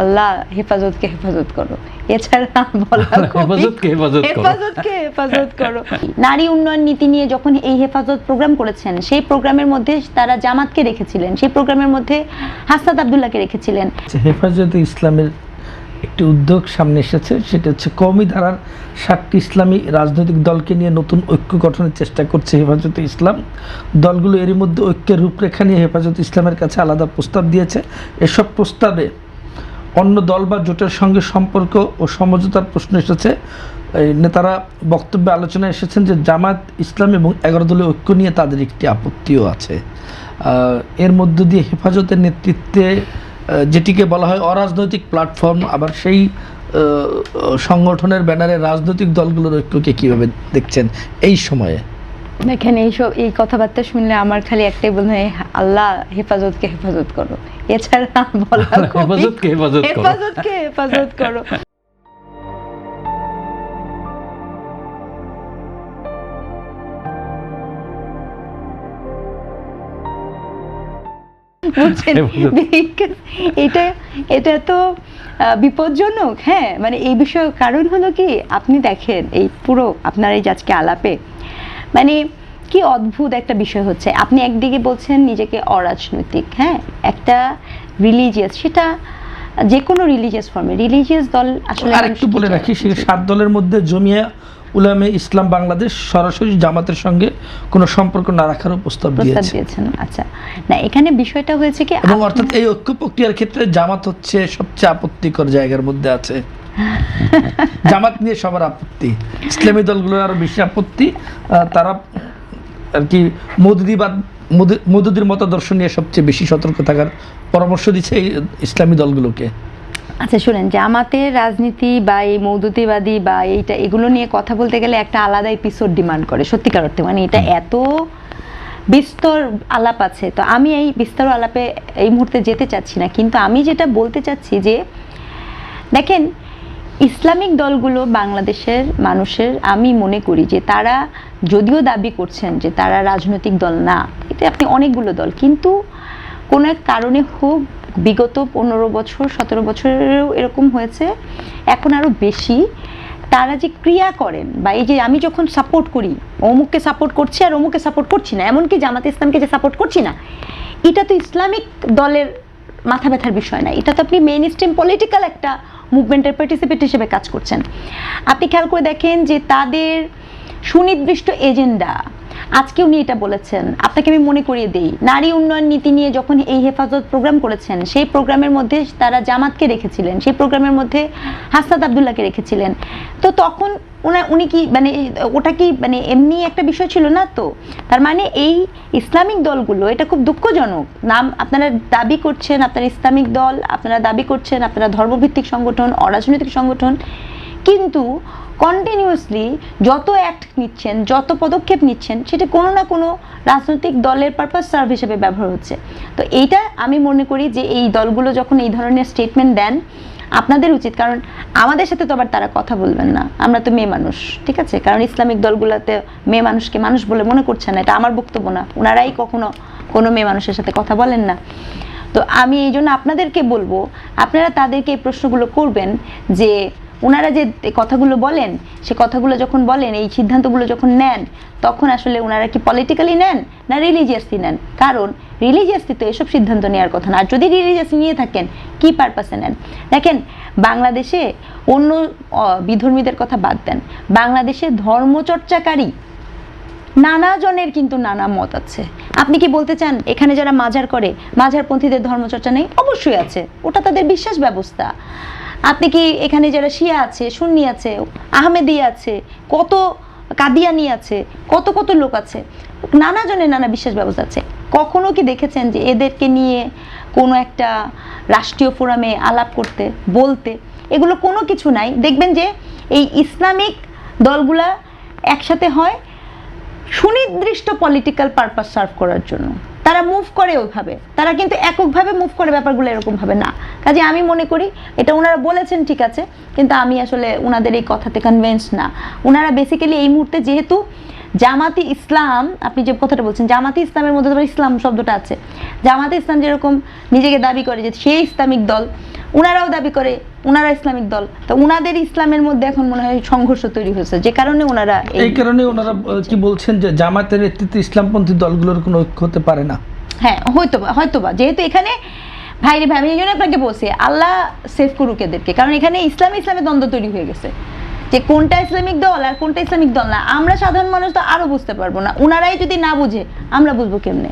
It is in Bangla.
আল্লাহ হেফাজতকে হেফাজত করো, এছাড়া বলা হেফাজতকে হেফাজত করো। নারী উন্নয়ন নীতি নিয়ে যখন এই হেফাজত প্রোগ্রাম করেছেন, সেই প্রোগ্রামের মধ্যে তারা জামাতকে রেখেছিলেন, সেই প্রোগ্রামের মধ্যে হাসনাত আব্দুল্লাহকে রেখেছিলেন। হেফাজতে ইসলামের একটি উদ্যোগ সামনে এসেছে, সেটা হচ্ছে কওমি ধারার 7টি ইসলামী রাজনৈতিক দলকে নিয়ে নতুন ঐক্য গঠনের চেষ্টা করছে হেফাজতে ইসলাম। দলগুলো এরই মধ্যে ঐক্যের রূপরেখা নিয়ে হেফাজতে ইসলামের কাছে আলাদা প্রস্তাব দিয়েছে। এসব প্রস্তাবে অন্য দল বা জোটের সঙ্গে সম্পর্ক ও সমঝোতার প্রশ্ন এসেছে। নেতারা বক্তব্যে আলোচনায় এসেছেন যে জামাত, ইসলাম এবং 11 দলীয় ঐক্য নিয়ে তাদের একটি আপত্তিও আছে। এর মধ্য দিয়ে হেফাজতের নেতৃত্বে যেটিকে বলা হয় অরাজনৈতিক প্ল্যাটফর্ম, আবার সেই সংগঠনের ব্যানারে রাজনৈতিক দলগুলোর ঐক্যকে কীভাবে দেখছেন এই সময়ে? দেখেন, এই কথাবার্তা শুনলে আমার খালি একটাই মনে হয়, আল্লাহ হেফাজতকে হেফাজত করো, এছাড়া বলা হেফাজতকে হেফাজত করো। এটা তো বিপজ্জনক। হ্যাঁ, মানে এই বিষয়ে কারণ হলো কি, আপনি দেখেন এই পুরো আপনার এই আজকে আলাপে মানে কি অদ্ভুত একটা বিষয় হচ্ছে। আপনি একদিকে বলছেন নিজেকে অরাজনৈতিক, হ্যাঁ, একটা রিলিজিয়াস, সেটা যে কোনো রিলিজিয়াস ফর্মে রিলিজিয়াস দল আসলে। আরেকটু বলে রাখি, সেই 7 দলের মধ্যে জমিয়া উলামে ইসলাম বাংলাদেশ সরাসরি জামাতের সঙ্গে কোনো সম্পর্ক না রাখারও প্রস্তাব দিয়েছেন। আচ্ছা, না এখানে বিষয়টা হয়েছে কি, এবং অর্থাৎ এই ঐক্য প্রক্রিয়ার ক্ষেত্রে জামাত হচ্ছে সবচেয়ে আপত্তিকর জায়গার মধ্যে আছে। জামাত নিয়ে সবার আপত্তি, ইসলামী দলগুলোর আরো বেশি আপত্তি। তারা আর কি মওদুদির মতাদর্শ নিয়ে সবচেয়ে বেশি সতর্ক থাকার পরামর্শ দিচ্ছে এই ইসলামী দলগুলোকে। আচ্ছা শুনেন, জামাতের রাজনীতি বা এই মওদুদিবাদী বা এগুলো নিয়ে কথা বলতে গেলে একটা আলাদা এপিসোড ডিমান্ড করে সত্যিকার অর্থে। মানে এটা এত বিস্তর আলাপ আছে, তো আমি এই বিস্তর আলাপে এই মুহূর্তে যেতে চাচ্ছি না। কিন্তু আমি যেটা বলতে চাচ্ছি যে দেখেন, ইসলামিক দলগুলো বাংলাদেশের মানুষের, আমি মনে করি যে তারা যদিও দাবি করছেন যে তারা রাজনৈতিক দল না, এটা আপনি অনেকগুলো দল, কিন্তু কোনো এক কারণে হোক বিগত 15 বছর 17 বছরেরও এরকম হয়েছে, এখন আরও বেশি তারা যে ক্রিয়া করেন, বা এই যে আমি যখন সাপোর্ট করি, অমুককে সাপোর্ট করছি আর অমুককে সাপোর্ট করছি না, এমনকি জামাতে ইসলামকে যে সাপোর্ট করছি না, এটা তো ইসলামিক দলের মাথা ব্যথার বিষয় না। এটা তো আপনি মেইন স্ট্রিম পলিটিক্যাল একটা মুভমেন্টের পার্টিসিপেট হিসেবে কাজ করছেন। আপনি খেয়াল করে দেখেন যে তাদের সুনির্দিষ্ট এজেন্ডা, আজকে উনি এটা বলেছেন, আপনাকে আমি মনে করিয়ে দেই, নারী উন্নয়ন নীতি নিয়ে যখন এই হেফাজত প্রোগ্রাম করেছেন, সেই প্রোগ্রামের মধ্যে তারা জামাতকে রেখেছিলেন, সেই প্রোগ্রামের মধ্যে হাসনাত আব্দুল্লাহকে রেখেছিলেন। তো তখন উনি কি মানে ওটা কি মানে এমনি একটা বিষয় ছিল না তো? তার মানে এই ইসলামিক দলগুলো, এটা খুব দুঃখজনক। নাম আপনারা দাবি করছেন আপনারা ইসলামিক দল, আপনারা দাবি করছেন আপনারা ধর্মভিত্তিক সংগঠন, অরাজনৈতিক সংগঠন, কিন্তু কন্টিনিউয়াসলি যত অ্যাক্ট নিচ্ছেন, যত পদক্ষেপ নিচ্ছেন, সেটা কোনো না কোনো রাজনৈতিক দলের পারপাস সার্ভ হিসেবে ব্যবহার হচ্ছে। তো এইটা আমি মনে করি যে এই দলগুলো যখন এই ধরনের স্টেটমেন্ট দেন, আপনাদের উচিত, কারণ আমাদের সাথে তো আবার তারা কথা বলবেন না, আমরা তো মেয়ে মানুষ, ঠিক আছে? কারণ ইসলামিক দলগুলোতে মেয়ে মানুষকে মানুষ বলে মনে করছে না, এটা আমার বক্তব্য না, ওনারাই কখনো কোনো মেয়ে মানুষের সাথে কথা বলেন না। তো আমি এই জন্য আপনাদেরকে বলবো, আপনারা তাদেরকে এই প্রশ্নগুলো করবেন যে ওনারা যে কথাগুলো বলেন, সে কথাগুলো যখন বলেন, এই সিদ্ধান্তগুলো যখন নেন, তখন আসলে ওনারা কি পলিটিক্যালি নেন না রিলিজিয়াসলি নেন? কারণ রিলিজিয়াসলি তো এসব সিদ্ধান্ত নেওয়ার কথা না। আর যদি রিলিজিয়াসলি নিয়ে থাকেন, কি পারপাসে নেন? দেখেন, বাংলাদেশে অন্য বিধর্মীদের কথা বাদ দেন, বাংলাদেশে ধর্মচর্চাকারী নানা জনের কিন্তু নানা মত আছে। আপনি কি বলতে চান এখানে যারা মাজার করে, মাজারপন্থীদের ধর্মচর্চা নেই? অবশ্যই আছে, ওটা তাদের বিশ্বাস ব্যবস্থা। আপনি কি এখানে যারা শিয়া আছে, সুন্নি আছে, আহমেদি আছে, কত কাদিয়ানি আছে, কত কত লোক আছে, নানা জনের নানা বিশ্বাস ব্যবস্থা আছে। কখনো কি দেখেছেন যে এদেরকে নিয়ে কোনো একটা রাষ্ট্রীয় ফোরামে আলাপ করতে, বলতে? এগুলো কোনো কিছু নাই। দেখবেন যে এই ইসলামিক দলগুলা একসাথে হয় সুনির্দিষ্ট পলিটিক্যাল পারপাস সার্ভ করার জন্য। তারা মুভ করে ওইভাবে, তারা কিন্তু এককভাবে মুভ করে ব্যাপারগুলো এরকমভাবে না। কাজে আমি মনে করি এটা ওনারা বলেছেন ঠিক আছে, কিন্তু আমি আসলে ওনাদের এই কথাতে কনভিন্স না। ওনারা বেসিক্যালি এই মুহূর্তে যেহেতু জামাতি ইসলাম, আপনি যে কথাটা বলছেন জামাতি ইসলামের মধ্যে তো ইসলাম শব্দটা আছে। জামাতি ইসলাম যেরকম নিজেকে দাবি করে যে সে ইসলামিক দল, উনারাও দাবি করে উনারা ইসলামিক দল, তো উনাদের ইসলামের মধ্যে এখন মনে হয় সংঘর্ষ তৈরি হয়েছে, যে কারণে ওনারা এই কারণে ওনারা কি বলছেন যে জামাতের নেতৃত্বে ইসলামপন্থী দলগুলোর কোনো ঐক্য হতে পারে না। হ্যাঁ হয়তোবা যেহেতু এখানে ভাইরে ভাই, আমি এই জন্য আপনাকে বলছি আল্লাহ সেফ করুক এদেরকে, কারণ এখানে ইসলামের দ্বন্দ্ব তৈরি হয়ে গেছে যে কোনটা ইসলামিক দল আর কোনটা ইসলামিক দল না। আমরা সাধারণ মানুষ তো আরো বুঝতে পারবো না, উনারাই যদি না বুঝে আমরা বুঝবো কেমনে?